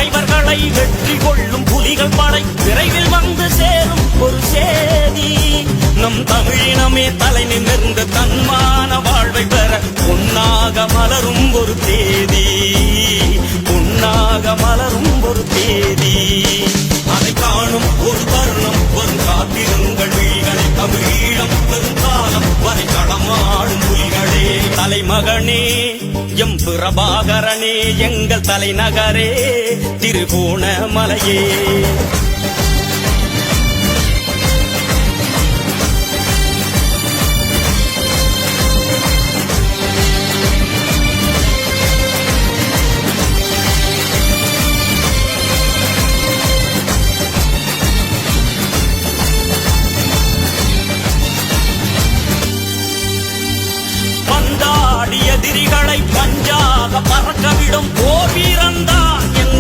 பகைவர்களை வெற்றி கொள்ளும் புலிகள் படை விரைவில் வந்து சேரும் ஒரு சேதி. நம் தமிழினமே தலை நிமிர்ந்த தன்மான வாழ்வை பெற பொன்னாக மலரும் ஒரு தேதி, பொன்னாக மலரும் ஒரு தேதி. அதை காணும் ஒரு தருணம் வரும் காத்திருங்கள் விழிகளை, தமிழீழம் பெருங்காலம் வரை களமாடும் புலிகளே. தலைமகனே எம் பிரபாகரனே, எங்கள் தலைநகரே திருகோணமலையே.